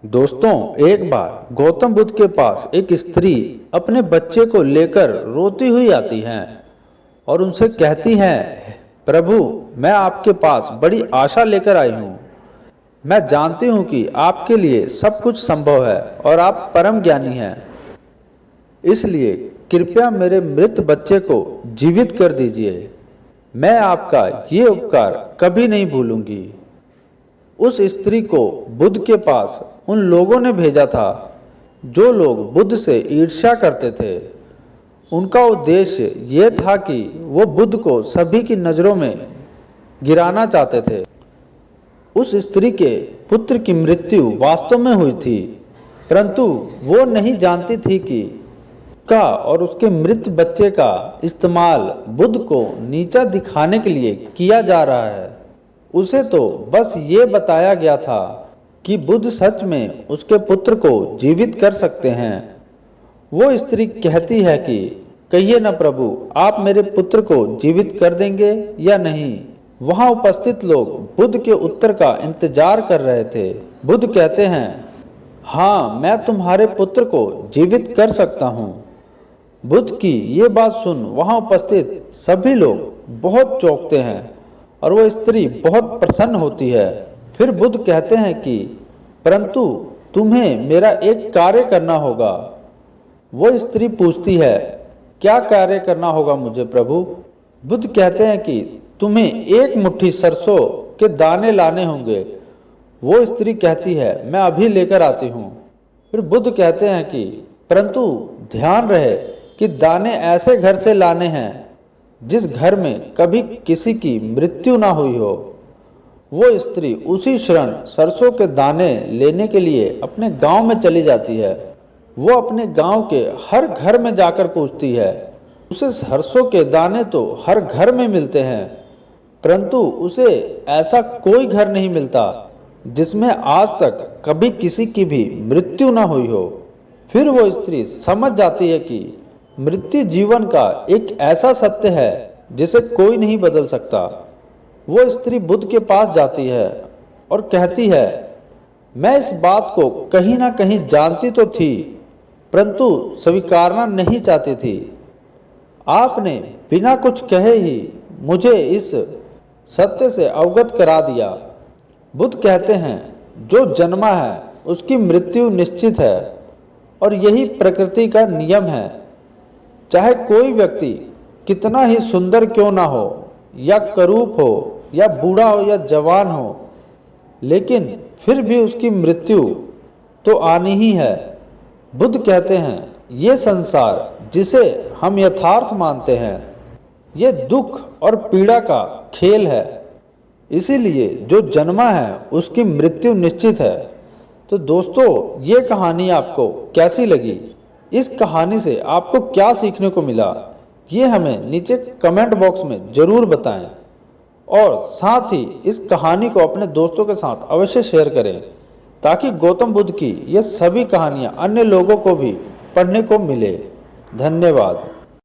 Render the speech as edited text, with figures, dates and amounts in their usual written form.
दोस्तों, एक बार गौतम बुद्ध के पास एक स्त्री अपने बच्चे को लेकर रोती हुई आती है और उनसे कहती है, प्रभु, मैं आपके पास बड़ी आशा लेकर आई हूँ। मैं जानती हूँ कि आपके लिए सब कुछ संभव है और आप परम ज्ञानी हैं। इसलिए कृपया मेरे मृत बच्चे को जीवित कर दीजिए। मैं आपका ये उपकार कभी नहीं भूलूंगी। उस स्त्री को बुद्ध के पास उन लोगों ने भेजा था जो लोग बुद्ध से ईर्ष्या करते थे। उनका उद्देश्य ये था कि वो बुद्ध को सभी की नज़रों में गिराना चाहते थे। उस स्त्री के पुत्र की मृत्यु वास्तव में हुई थी, परंतु वो नहीं जानती थी कि का और उसके मृत बच्चे का इस्तेमाल बुद्ध को नीचा दिखाने के लिए किया जा रहा है। उसे तो बस ये बताया गया था कि बुद्ध सच में उसके पुत्र को जीवित कर सकते हैं। वो स्त्री कहती है कि कहिए न प्रभु, आप मेरे पुत्र को जीवित कर देंगे या नहीं। वहां उपस्थित लोग बुद्ध के उत्तर का इंतजार कर रहे थे। बुद्ध कहते हैं, हाँ, मैं तुम्हारे पुत्र को जीवित कर सकता हूँ। बुद्ध की ये बात सुन वहां उपस्थित सभी लोग बहुत चौंकते हैं और वो स्त्री बहुत प्रसन्न होती है। फिर बुद्ध कहते हैं कि परंतु तुम्हें मेरा एक कार्य करना होगा। वो स्त्री पूछती है, क्या कार्य करना होगा मुझे प्रभु? बुद्ध कहते हैं कि तुम्हें एक मुट्ठी सरसों के दाने लाने होंगे। वो स्त्री कहती है, मैं अभी लेकर आती हूँ। फिर बुद्ध कहते हैं कि परंतु ध्यान रहे कि दाने ऐसे घर से लाने हैं जिस घर में कभी किसी की मृत्यु ना हुई हो। वो स्त्री उसी क्षण सरसों के दाने लेने के लिए अपने गांव में चली जाती है। वो अपने गांव के हर घर में जाकर पूछती है। उसे सरसों के दाने तो हर घर में मिलते हैं, परंतु उसे ऐसा कोई घर नहीं मिलता जिसमें आज तक कभी किसी की भी मृत्यु ना हुई हो। फिर वो स्त्री समझ जाती है कि मृत्यु जीवन का एक ऐसा सत्य है जिसे कोई नहीं बदल सकता। वो स्त्री बुद्ध के पास जाती है और कहती है, मैं इस बात को कहीं ना कहीं जानती तो थी, परंतु स्वीकारना नहीं चाहती थी। आपने बिना कुछ कहे ही मुझे इस सत्य से अवगत करा दिया। बुद्ध कहते हैं, जो जन्मा है उसकी मृत्यु निश्चित है और यही प्रकृति का नियम है। चाहे कोई व्यक्ति कितना ही सुंदर क्यों ना हो, या करूप हो, या बूढ़ा हो, या जवान हो, लेकिन फिर भी उसकी मृत्यु तो आनी ही है। बुद्ध कहते हैं, ये संसार जिसे हम यथार्थ मानते हैं, ये दुख और पीड़ा का खेल है। इसीलिए जो जन्मा है उसकी मृत्यु निश्चित है। तो दोस्तों, ये कहानी आपको कैसी लगी? इस कहानी से आपको क्या सीखने को मिला? ये हमें नीचे कमेंट बॉक्स में ज़रूर बताएं और साथ ही इस कहानी को अपने दोस्तों के साथ अवश्य शेयर करें ताकि गौतम बुद्ध की ये सभी कहानियाँ अन्य लोगों को भी पढ़ने को मिले। धन्यवाद।